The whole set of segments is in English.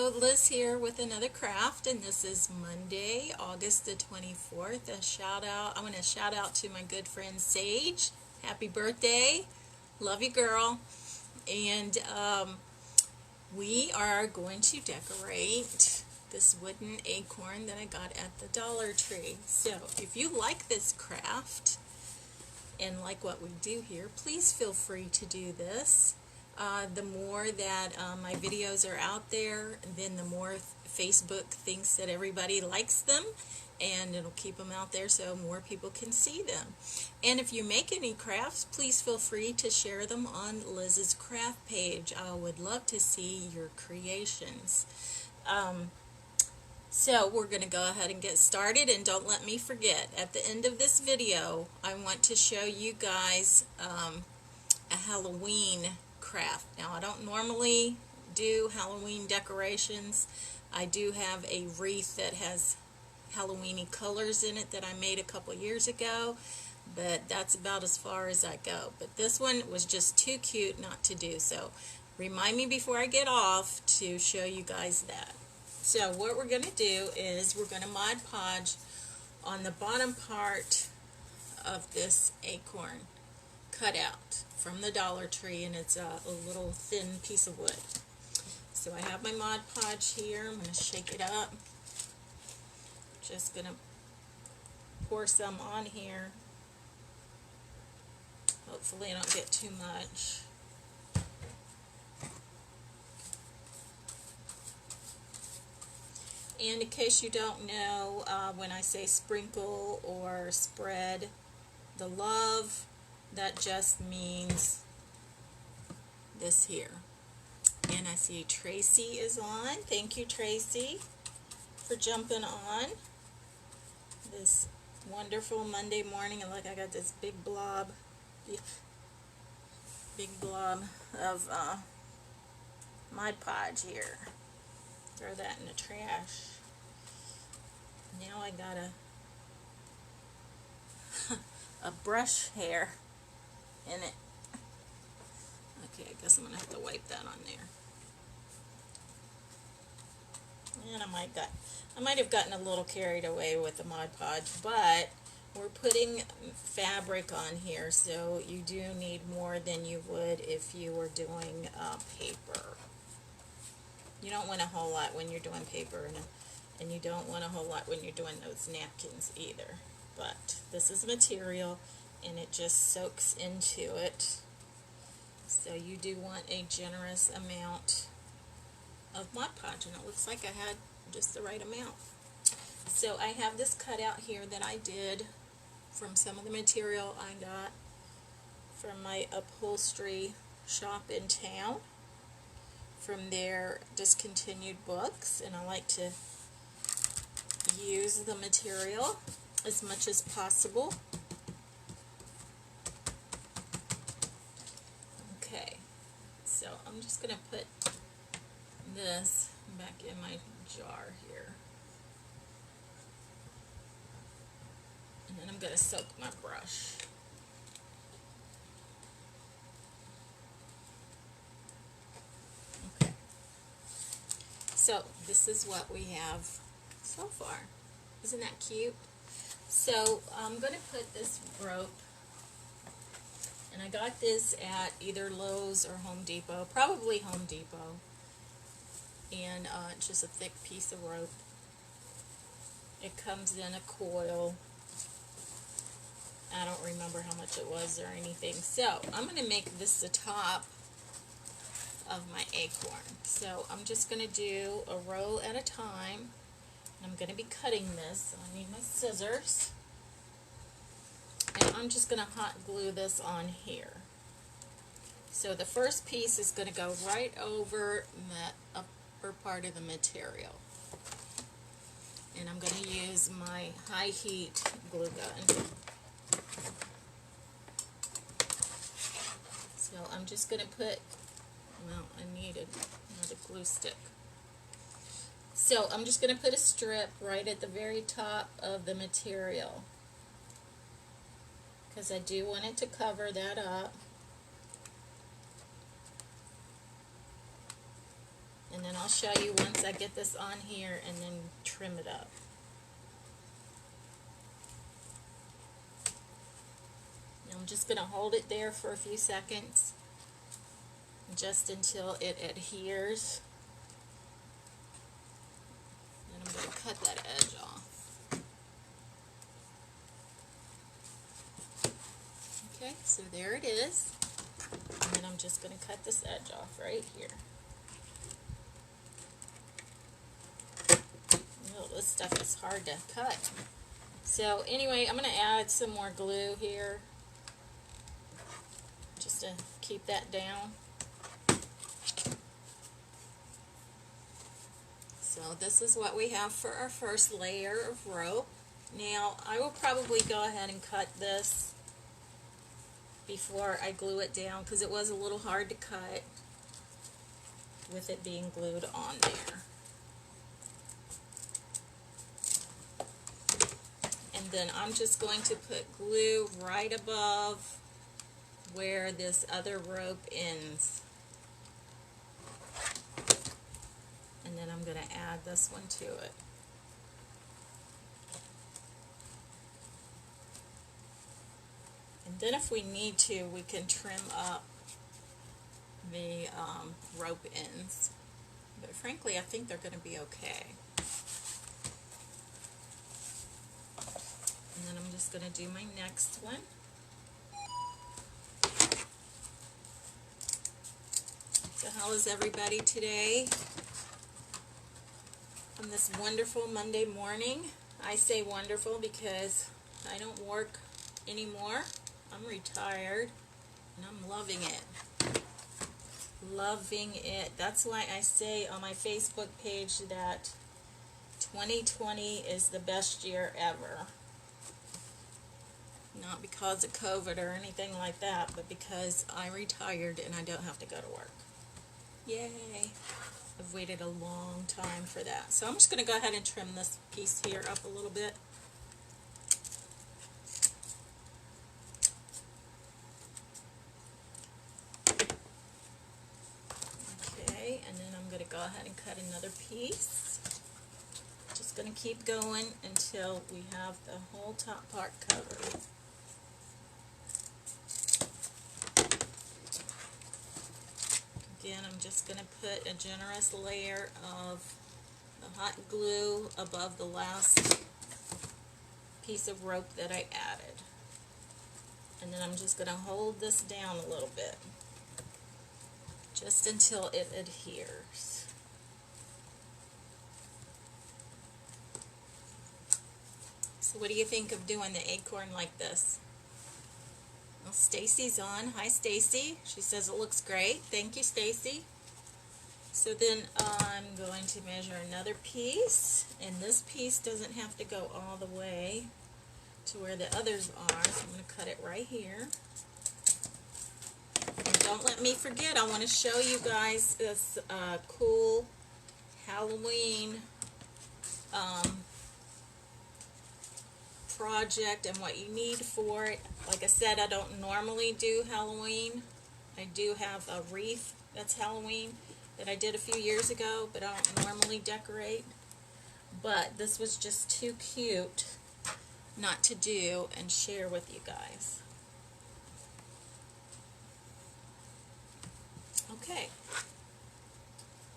So Liz here with another craft, and this is Monday, August the 24th. I want to shout out to my good friend Sage. Happy birthday. Love you, girl. And we are going to decorate this wooden acorn that I got at the Dollar Tree. So if you like this craft and like what we do here, please feel free to do this. The more that my videos are out there, then the more Facebook thinks that everybody likes them, and it'll keep them out there so more people can see them. And if you make any crafts, please feel free to share them on Liz's craft page. I would love to see your creations. So we're going to go ahead and get started, and don't let me forget, at the end of this video I want to show you guys a Halloween craft. Now, I don't normally do Halloween decorations. I do have a wreath that has Halloweeny colors in it that I made a couple years ago, but that's about as far as I go. But this one was just too cute not to do, so remind me before I get off to show you guys that. So what we're going to do is we're going to Mod Podge on the bottom part of this acorn cutout from the Dollar Tree, and it's a little thin piece of wood. So I have my Mod Podge here. I'm going to shake it up. Just going to pour some on here. Hopefully I don't get too much. And in case you don't know, when I say sprinkle or spread the love, that just means this here. And I see Tracy is on. Thank you, Tracy, for jumping on this wonderful Monday morning. And look, I got this big blob of Mod Podge here. Throw that in the trash. Now I got a brush hair in it. Okay, I guess I'm gonna have to wipe that on there. And I might have gotten a little carried away with the Mod Podge, but we're putting fabric on here, so you do need more than you would if you were doing paper. You don't want a whole lot when you're doing paper, and you don't want a whole lot when you're doing those napkins either. But this is material, and it just soaks into it. So you do want a generous amount of Mod Podge, and it looks like I had just the right amount. So I have this cutout here that I did from some of the material I got from my upholstery shop in town, from their discontinued books, and I like to use the material as much as possible. Okay, so I'm just going to put this back in my jar here, and then I'm going to soak my brush. Okay, so this is what we have so far. Isn't that cute? So I'm going to put this rope, and I got this at either Lowe's or Home Depot, probably Home Depot, and it's just a thick piece of rope. It comes in a coil. I don't remember how much it was or anything. So I'm going to make this the top of my acorn. So I'm just going to do a row at a time. I'm going to be cutting this, so I need my scissors. And I'm just going to hot glue this on here. So the first piece is going to go right over the upper part of the material. And I'm going to use my high heat glue gun. So I'm just going to put, well, I needed another glue stick. So I'm just going to put a strip right at the very top of the material, because I do want it to cover that up. And then I'll show you once I get this on here and then trim it up. Now I'm just going to hold it there for a few seconds, just until it adheres. And I'm going to cut that edge off. Okay, so there it is. And then I'm just going to cut this edge off right here. Oh, this stuff is hard to cut. So anyway, I'm going to add some more glue here, just to keep that down. So this is what we have for our first layer of rope. Now I will probably go ahead and cut this before I glue it down, because it was a little hard to cut with it being glued on there. And then I'm just going to put glue right above where this other rope ends. And then I'm going to add this one to it. And then if we need to, we can trim up the rope ends. But frankly, I think they're going to be okay. And then I'm just going to do my next one. So how is everybody today on this wonderful Monday morning? I say wonderful because I don't work anymore. I'm retired and I'm loving it. Loving it. That's why I say on my Facebook page that 2020 is the best year ever. Not because of COVID or anything like that, but because I retired and I don't have to go to work. Yay! I've waited a long time for that. So I'm just going to go ahead and trim this piece here up a little bit. Okay, and then I'm going to go ahead and cut another piece. Just going to keep going until we have the whole top part covered. Again, I'm just going to put a generous layer of the hot glue above the last piece of rope that I added. And then I'm just going to hold this down a little bit, just until it adheres. So what do you think of doing the acorn like this? Well, Stacy's on. Hi, Stacy. She says it looks great. Thank you, Stacy. So then I'm going to measure another piece, and this piece doesn't have to go all the way to where the others are, so I'm going to cut it right here. And don't let me forget, I want to show you guys this cool Halloween project and what you need for it. Like I said, I don't normally do Halloween. I do have a wreath that's Halloween that I did a few years ago, but I don't normally decorate. But this was just too cute not to do and share with you guys. Okay,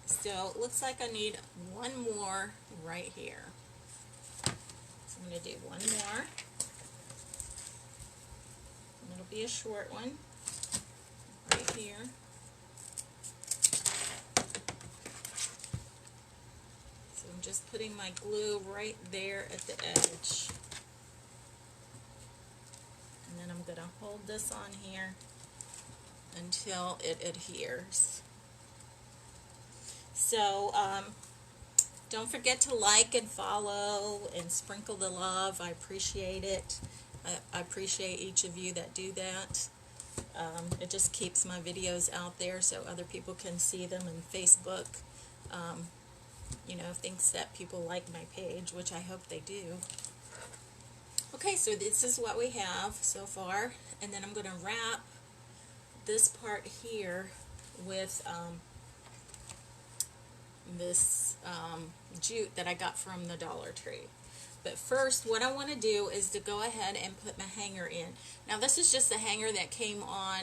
so it looks like I need one more right here. So I'm going to do one more. And it'll be a short one right here. So I'm just putting my glue right there at the edge. And then I'm going to hold this on here until it adheres. So don't forget to like and follow and sprinkle the love. I appreciate it. I appreciate each of you that do that. It just keeps my videos out there so other people can see them, and Facebook you know, thinks that people like my page, which I hope they do. Okay, so this is what we have so far, and then I'm going to wrap this part here with this jute that I got from the Dollar Tree. But first, what I want to do is to go ahead and put my hanger in. Now, this is just a hanger that came on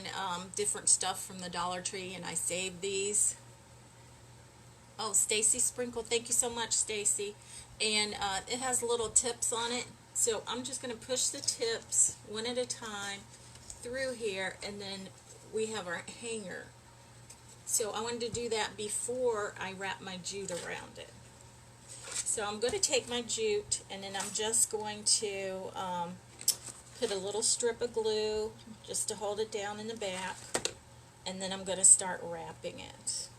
different stuff from the Dollar Tree, and I saved these. Oh, Stacy Sprinkle, thank you so much, Stacy. And it has little tips on it, so I'm just going to push the tips one at a time through here, and then we have our hanger. So I wanted to do that before I wrap my jute around it. So I'm going to take my jute, and then I'm just going to put a little strip of glue just to hold it down in the back, and then I'm going to start wrapping it.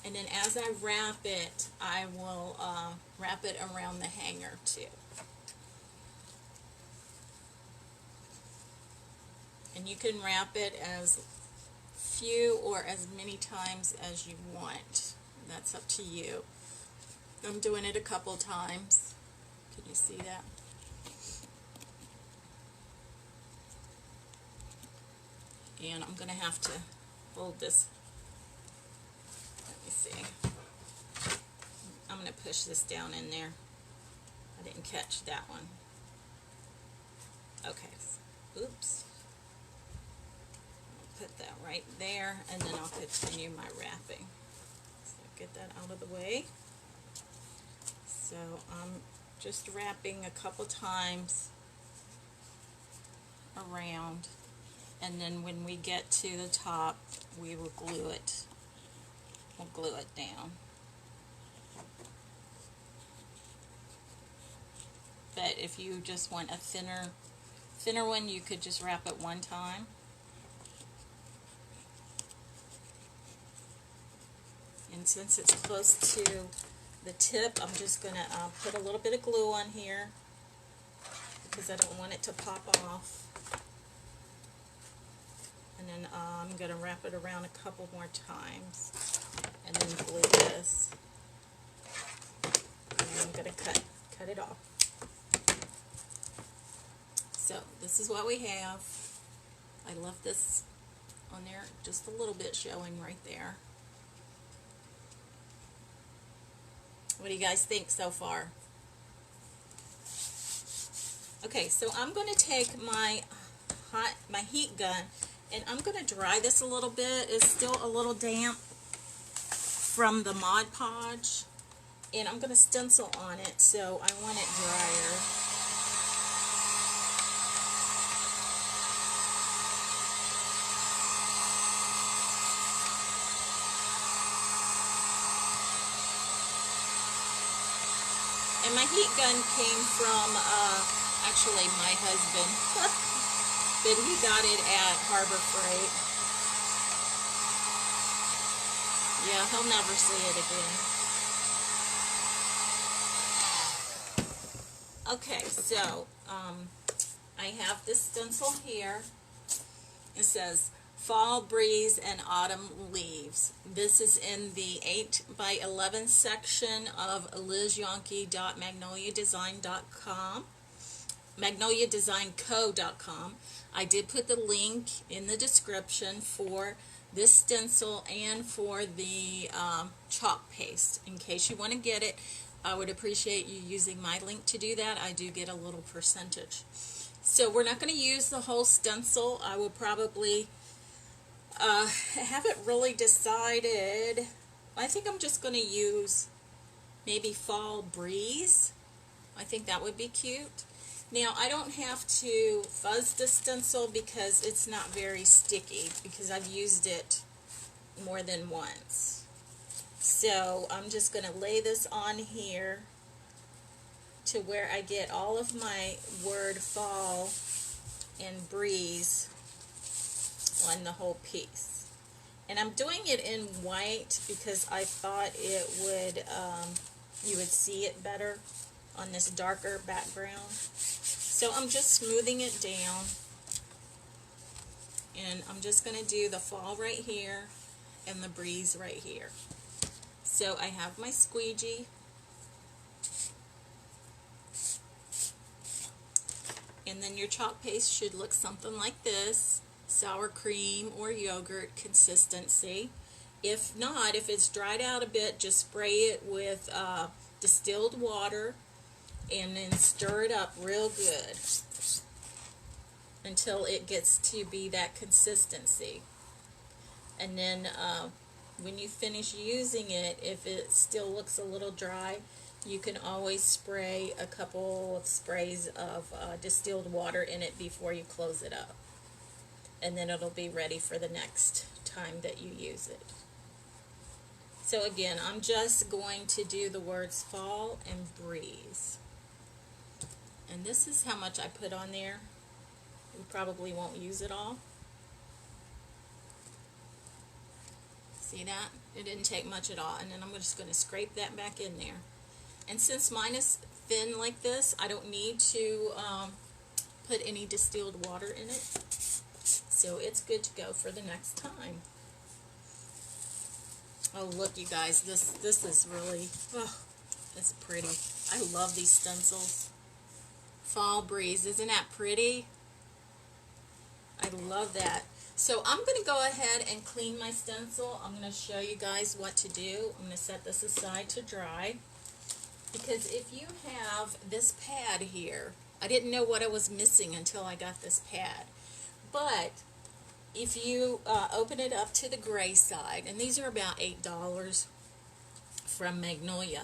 And then as I wrap it, I will wrap it around the hanger too. And you can wrap it as few or as many times as you want. That's up to you. I'm doing it a couple times. Can you see that? And I'm going to have to hold this. Let me see. I'm going to push this down in there. I didn't catch that one. Okay. Oops. Put that right there, and then I'll continue my wrapping. So get that out of the way. So I'm just wrapping a couple times around, and then when we get to the top, we will glue it. We'll glue it down. But if you just want a thinner one, you could just wrap it one time. And since it's close to the tip, I'm just going to put a little bit of glue on here because I don't want it to pop off. And then I'm going to wrap it around a couple more times and then glue this. And I'm going to cut it off. So this is what we have. I left this on there just a little bit showing right there. What do you guys think so far? Okay, so I'm going to take my heat gun, and I'm going to dry this a little bit. It's still a little damp from the Mod Podge, and I'm going to stencil on it, so I want it drier. And my heat gun came from, actually my husband, but he got it at Harbor Freight. Yeah, he'll never see it again. Okay, so, I have this stencil here. It says, Fall Breeze and Autumn Leaves. This is in the 8x11 section of lizyonkey.magnoliadesign.com, magnoliadesignco.com. I did put the link in the description for this stencil and for the chalk paste. In case you want to get it, I would appreciate you using my link to do that. I do get a little percentage. So we're not going to use the whole stencil. I will probably haven't really decided. I think I'm just going to use maybe Fall Breeze. I think that would be cute. Now, I don't have to fuzz the stencil because it's not very sticky, because I've used it more than once. So I'm just going to lay this on here to where I get all of my word fall and breeze on the whole piece. And I'm doing it in white because I thought it would, you would see it better on this darker background. So I'm just smoothing it down, and I'm just going to do the fall right here and the breeze right here. So I have my squeegee, and then your chalk paste should look something like this. sour cream or yogurt consistency. If not, if it's dried out a bit, just spray it with distilled water and then stir it up real good until it gets to be that consistency. And then when you finish using it, if it still looks a little dry, you can always spray a couple of sprays of distilled water in it before you close it up. And then it'll be ready for the next time that you use it. So again, I'm just going to do the words fall and breeze. And this is how much I put on there. We probably won't use it all. See that? It didn't take much at all. And then I'm just going to scrape that back in there. And since mine is thin like this, I don't need to put any distilled water in it. So it's good to go for the next time. Oh, look, you guys, this is really, oh, it's pretty. I love these stencils. Fall breeze, isn't that pretty? I love that. So I'm going to go ahead and clean my stencil. I'm going to show you guys what to do. I'm going to set this aside to dry. Because if you have this pad here, I didn't know what I was missing until I got this pad. But if you open it up to the gray side, and these are about $8 from Magnolia.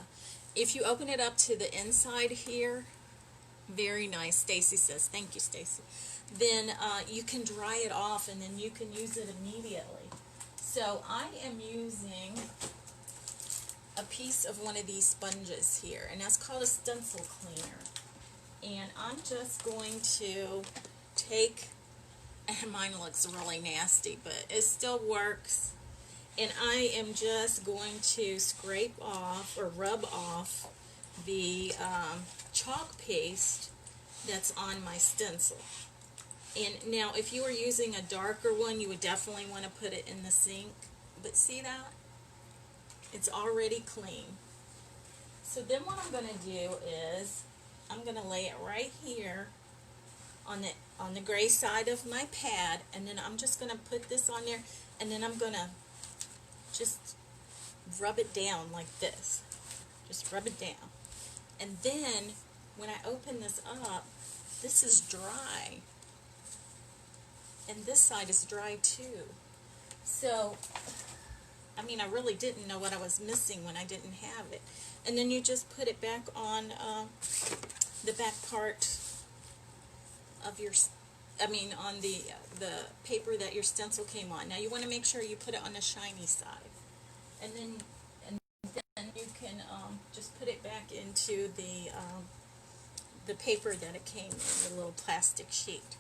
If you open it up to the inside here, very nice, Stacy says, thank you, Stacy. Then you can dry it off and then you can use it immediately. So I am using a piece of one of these sponges here, and that's called a stencil cleaner. And I'm just going to take, and mine looks really nasty, but it still works. And I am just going to scrape off or rub off the chalk paste that's on my stencil. And now if you were using a darker one, you would definitely want to put it in the sink. But see that? It's already clean. So then what I'm going to do is I'm going to lay it right here on the gray side of my pad, and then I'm just going to put this on there, and then I'm going to just rub it down like this. Just rub it down. And then when I open this up, this is dry. And this side is dry too. So, I mean, I really didn't know what I was missing when I didn't have it. And then you just put it back on the back part of your, on the paper that your stencil came on. Now you want to make sure you put it on the shiny side. And then you can just put it back into the paper that it came in, the little plastic sheet.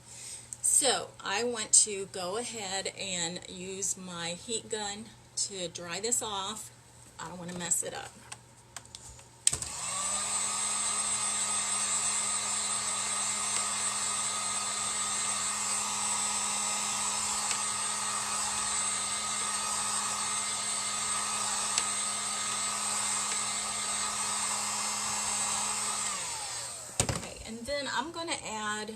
So I want to go ahead and use my heat gun to dry this off. I don't want to mess it up. Okay, and then I'm going to add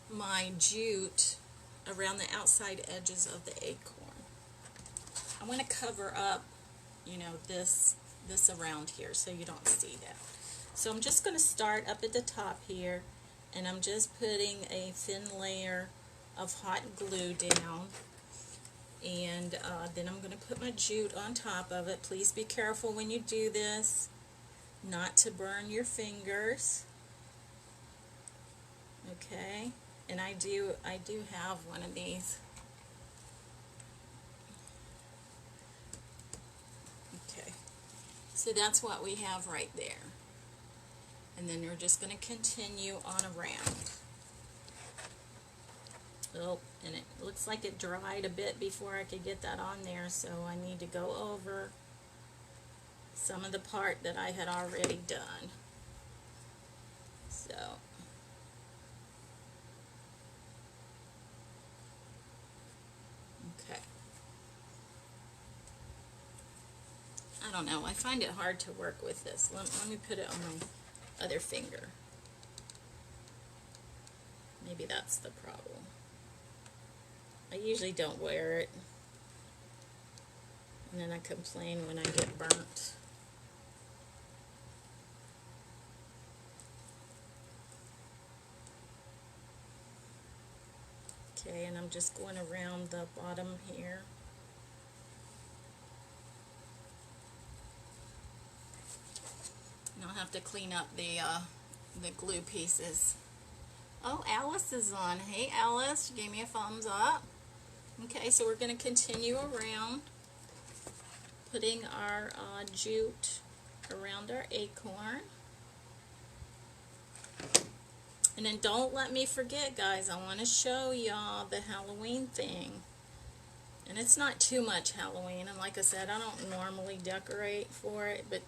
my jute around the outside edges of the acorn. I want to cover up, this around here so you don't see that. So I'm just going to start up at the top here, and I'm just putting a thin layer of hot glue down, and then I'm going to put my jute on top of it. Please be careful when you do this, not to burn your fingers. Okay. And I do have one of these. Okay, so that's what we have right there. And then we're just going to continue on around. Oh, and it looks like it dried a bit before I could get that on there, so I need to go over some of the part that I had already done. So I don't know. I find it hard to work with this. Let me put it on my other finger. Maybe that's the problem. I usually don't wear it, and then I complain when I get burnt. Okay, and I'm just going around the bottom here. And I'll have to clean up the glue pieces. Oh, Alice is on. Hey, Alice, you gave me a thumbs up. Okay, so we're going to continue around, putting our jute around our acorn. And then don't let me forget, guys, I want to show y'all the Halloween thing. And it's not too much Halloween, and like I said, I don't normally decorate for it, but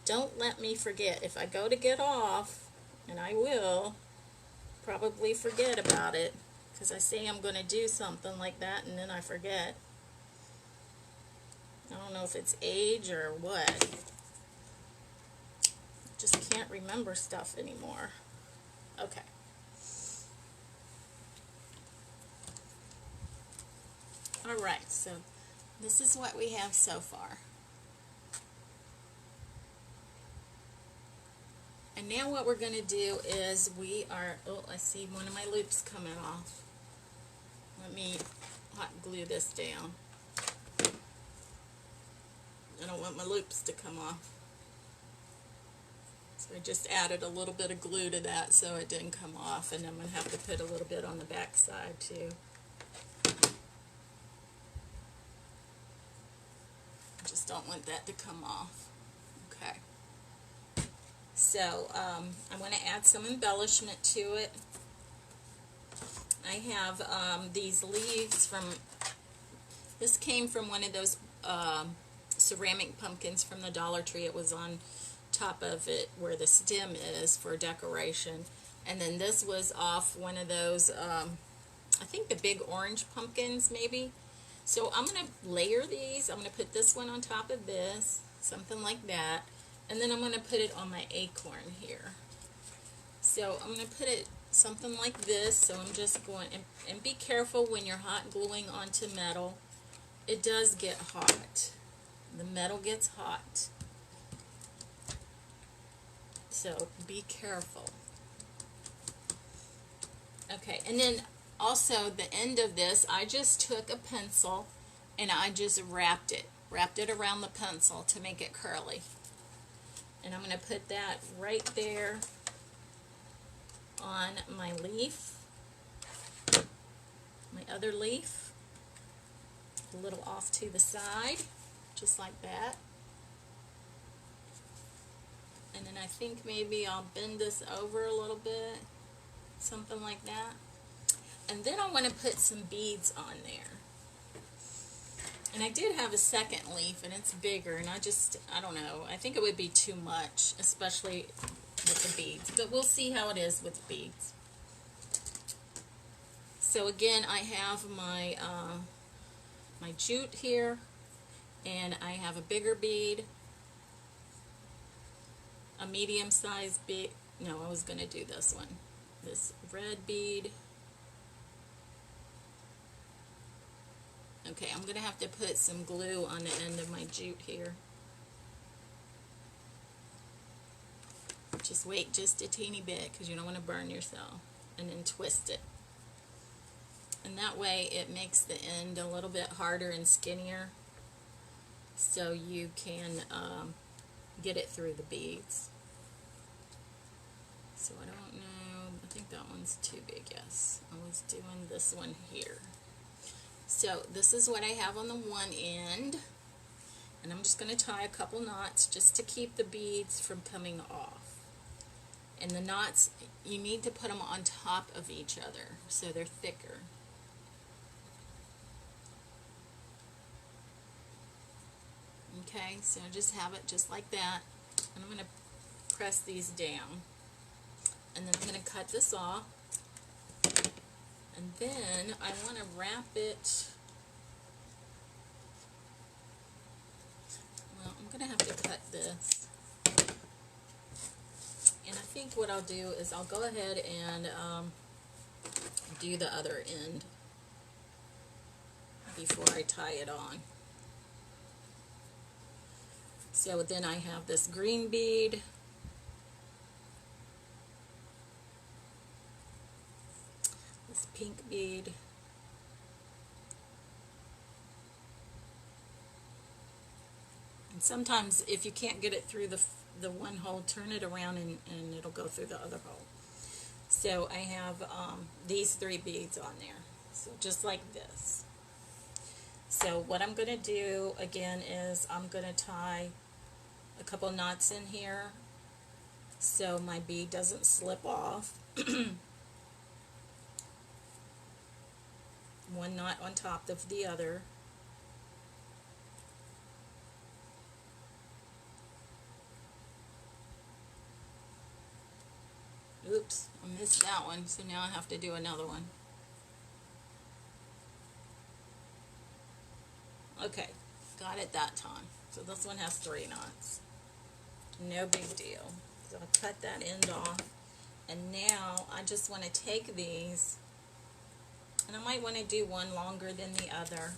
don't let me forget. If I go to get off, and I will probably forget about it, because I say I'm going to do something like that and then I forget. I don't know if it's age or what. Just can't remember stuff anymore. Okay. Alright, so this is what we have so far. And now what we're going to do is oh, I see one of my loops coming off. Let me hot glue this down. I don't want my loops to come off. So I just added a little bit of glue to that so it didn't come off, and I'm going to have to put a little bit on the back side too. Just don't want that to come off. Okay. So I'm going to add some embellishment to it. I have these leaves from, this came from one of those ceramic pumpkins from the Dollar Tree. It was on top of it where the stem is for decoration. And then this was off one of those, I think the big orange pumpkins maybe. So I'm going to layer these. I'm going to put this one on top of this, something like that. And then I'm going to put it on my acorn here. So I'm going to put it something like this. So I'm just going, and be careful when you're hot gluing onto metal. It does get hot. The metal gets hot. So be careful. Okay, and then also the end of this, I just took a pencil and I just wrapped it around the pencil to make it curly. And I'm going to put that right there on my leaf, my other leaf, a little off to the side, just like that. And then I think maybe I'll bend this over a little bit, something like that. And then I want to put some beads on there. And I did have a second leaf, and it's bigger, and I don't know, I think it would be too much, especially with the beads. But we'll see how it is with beads. So again, I have my my jute here, and I have a bigger bead, a medium-sized bead. No, I was going to do this one. This red bead. Okay, I'm going to have to put some glue on the end of my jute here. Just wait just a teeny bit because you don't want to burn yourself. And then twist it. And that way it makes the end a little bit harder and skinnier so you can get it through the beads. So I don't know, I think that one's too big, yes. I was doing this one here. So this is what I have on the one end, and I'm just going to tie a couple knots just to keep the beads from coming off. And the knots, you need to put them on top of each other so they're thicker. Okay, so just have it just like that, and I'm going to press these down. And then I'm going to cut this off. And then I want to wrap it, well, I'm going to have to cut this. And I think what I'll do is I'll go ahead and do the other end. before I tie it on. So then I have this green bead, this pink bead, and sometimes if you can't get it through the one hole, turn it around and it'll go through the other hole. So I have these 3 beads on there, so just like this. So what I'm going to do again is I'm going to tie a couple knots in here so my bead doesn't slip off. One knot on top of the other. Oops, I missed that one, so now I have to do another one. Okay, got it that time. So this one has 3 knots. No big deal. So I'll cut that end off. And now I just want to take these, and I might want to do one longer than the other.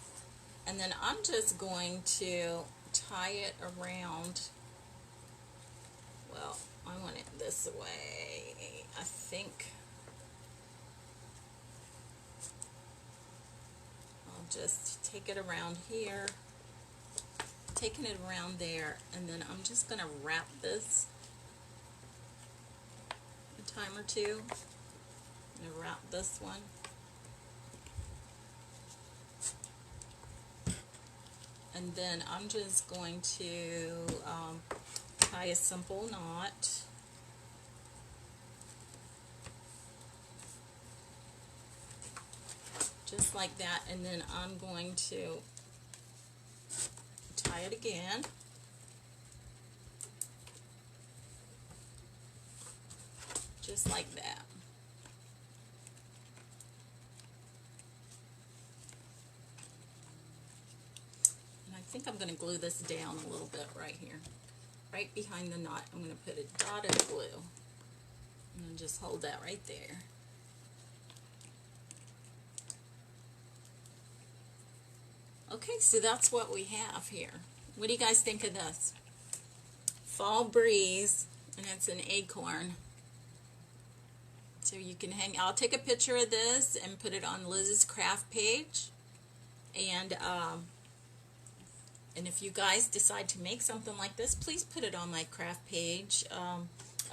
And then I'm just going to tie it around, well, I want it this way, I think. I'll just take it around here, taking it around there, and then I'm just going to wrap this a time or two. I'm going to wrap this one. And then I'm just going to tie a simple knot. Just like that, and then I'm going to tie it again. Just like that. And I think I'm going to glue this down a little bit right here. Right behind the knot, I'm going to put a dot of glue. And just hold that right there. Okay, so that's what we have here. What do you guys think of this? Fall Breeze, and it's an acorn. So you can hang, I'll take a picture of this and put it on Liz's craft page. And if you guys decide to make something like this, please put it on my craft page. I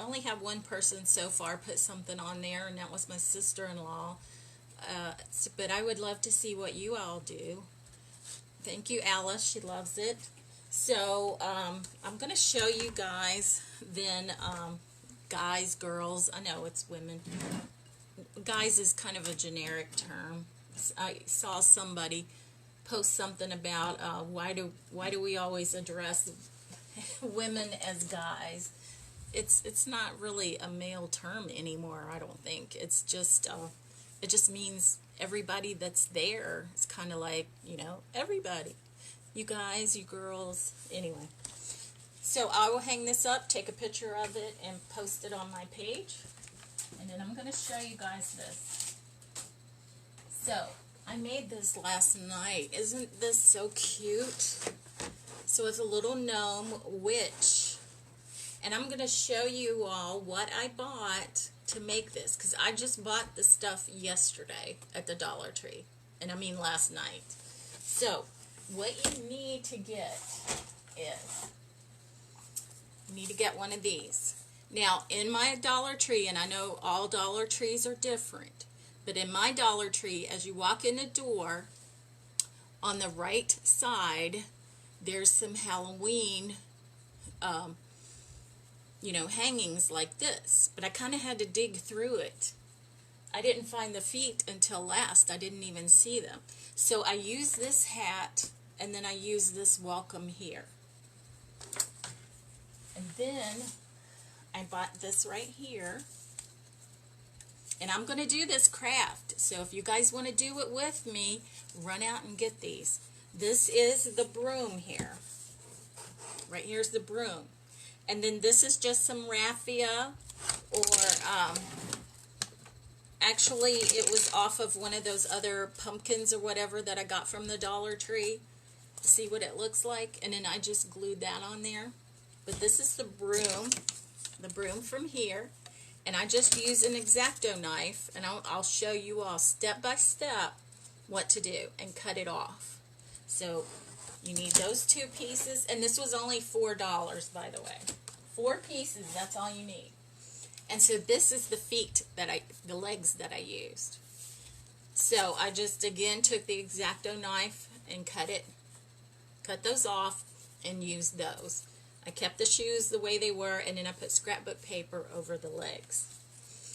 only have one person so far put something on there, and that was my sister-in-law. But I would love to see what you all do. Thank you, Alice. She loves it. So I'm going to show you guys then, guys, girls. I know it's women. Guys is kind of a generic term. I saw somebody post something about why do we always address women as guys. It's not really a male term anymore, I don't think. It's just it just means everybody that's there. It's kind of like, you know, everybody. You guys, you girls, anyway. So I will hang this up, take a picture of it, and post it on my page. And then I'm going to show you guys this. So I made this last night. Isn't this so cute? So it's a little gnome witch. And I'm going to show you all what I bought to make this, because I just bought the stuff yesterday at the Dollar Tree, and I mean last night. So what you need to get is, you need to get one of these. Now in my Dollar Tree, and I know all Dollar Trees are different, but in my Dollar Tree, as you walk in the door, on the right side there's some Halloween you know, hangings like this, but I kind of had to dig through it. I didn't find the feet until last. I didn't even see them. So I used this hat, and then I used this welcome here. And then I bought this right here. And I'm going to do this craft. So if you guys want to do it with me, run out and get these. This is the broom here. Right here's the broom. And then this is just some raffia or Actually, it was off of one of those other pumpkins or whatever that I got from the Dollar Tree. See what it looks like? And then I just glued that on there. But this is the broom from here. And I just use an X-Acto knife, and I'll show you all step by step what to do and cut it off. So you need those 2 pieces, and this was only $4, by the way. 4 pieces, that's all you need. And so this is the legs that I used. So I just again took the X-Acto knife and cut those off and used those. I kept the shoes the way they were, and then I put scrapbook paper over the legs.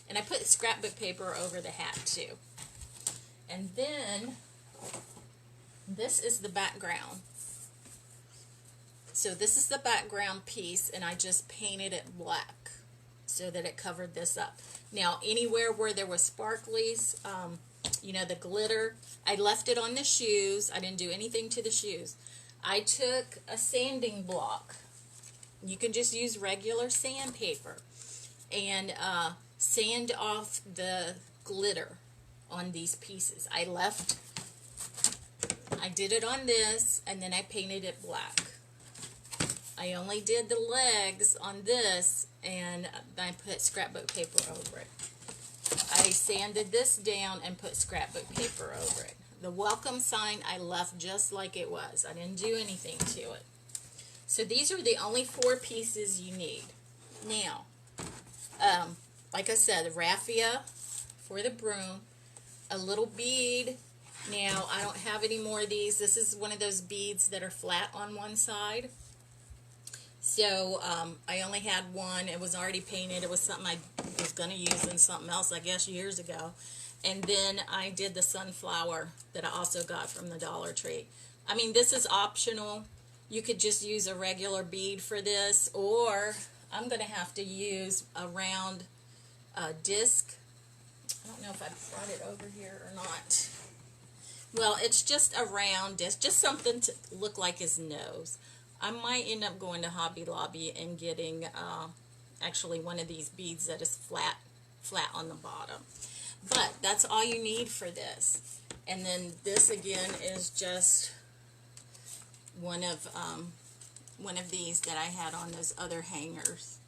And I put scrapbook paper over the hat too. And then this is the background. So this is the background piece, and I just painted it black so that it covered this up. Now, anywhere where there was sparklies, you know, the glitter, I left it on the shoes. I didn't do anything to the shoes. I took a sanding block. You can just use regular sandpaper and sand off the glitter on these pieces. I did it on this, and then I painted it black. I only did the legs on this, and I put scrapbook paper over it. I sanded this down and put scrapbook paper over it. The welcome sign I left just like it was. I didn't do anything to it. So these are the only 4 pieces you need. Now, like I said, raffia for the broom, a little bead. Now, I don't have any more of these. This is one of those beads that are flat on one side. So, I only had one. It was already painted. It was something I was going to use in something else, I guess, years ago. And then I did the sunflower that I also got from the Dollar Tree. I mean, this is optional. You could just use a regular bead for this, or I'm going to have to use a round disc. I don't know if I brought it over here or not. Well, it's just a round disc, just something to look like his nose. I might end up going to Hobby Lobby and getting actually one of these beads that is flat on the bottom. But that's all you need for this. And then this again is just one of these that I had on those other hangers.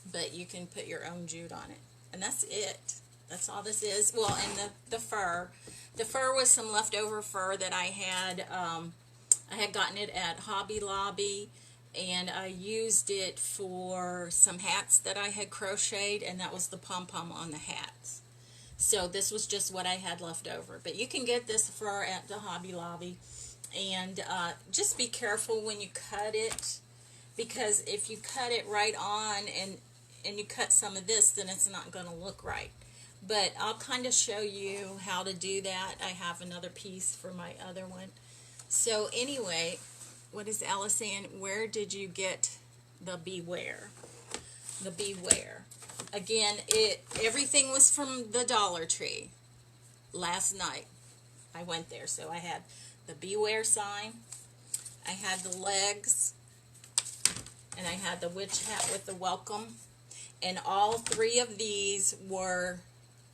But you can put your own jute on it. And that's it. That's all this is. Well, and the fur. The fur was some leftover fur that I had gotten it at Hobby Lobby, and I used it for some hats that I had crocheted, and that was the pom-pom on the hats. So this was just what I had left over. But you can get this fur at the Hobby Lobby, and just be careful when you cut it, because if you cut it right on and you cut some of this, then it's not going to look right. But I'll kind of show you how to do that. I have another piece for my other one. So anyway, what is Alice saying? Where did you get the Beware? The Beware. Again, everything was from the Dollar Tree. Last night I went there. So I had the Beware sign. I had the legs. And I had the witch hat with the welcome. And all 3 of these were,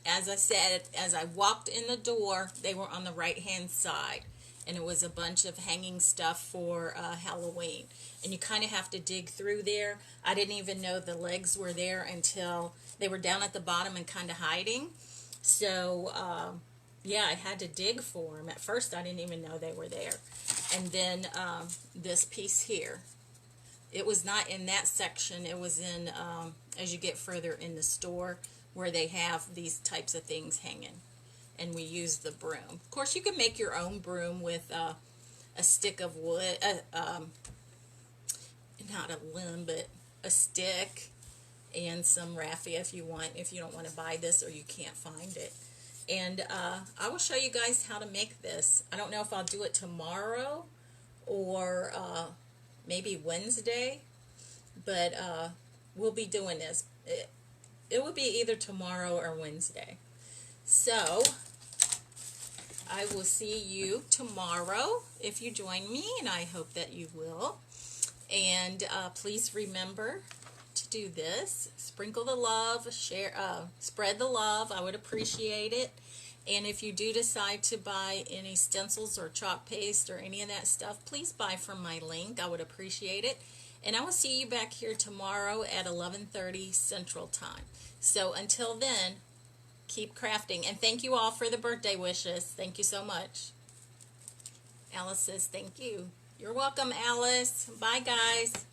as I said, as I walked in the door, they were on the right-hand side. And it was a bunch of hanging stuff for Halloween. And you kind of have to dig through there. I didn't even know the legs were there until they were down at the bottom and kind of hiding. So, yeah, I had to dig for them. At first, I didn't even know they were there. And then this piece here. It was not in that section. It was in, as you get further in the store, where they have these types of things hanging. And we use the broom. Of course, you can make your own broom with a stick of wood, not a limb, but a stick, and some raffia if you want, if you don't want to buy this or you can't find it. And I will show you guys how to make this. I don't know if I'll do it tomorrow or maybe Wednesday, but we'll be doing this. It will be either tomorrow or Wednesday. So, I will see you tomorrow if you join me, and I hope that you will. And please remember to do this. Sprinkle the love, share, spread the love. I would appreciate it. And if you do decide to buy any stencils or chalk paste or any of that stuff, please buy from my link. I would appreciate it. And I will see you back here tomorrow at 11:30 Central Time. So until then, keep crafting. And thank you all for the birthday wishes. Thank you so much. Alice says thank you. You're welcome, Alice. Bye, guys.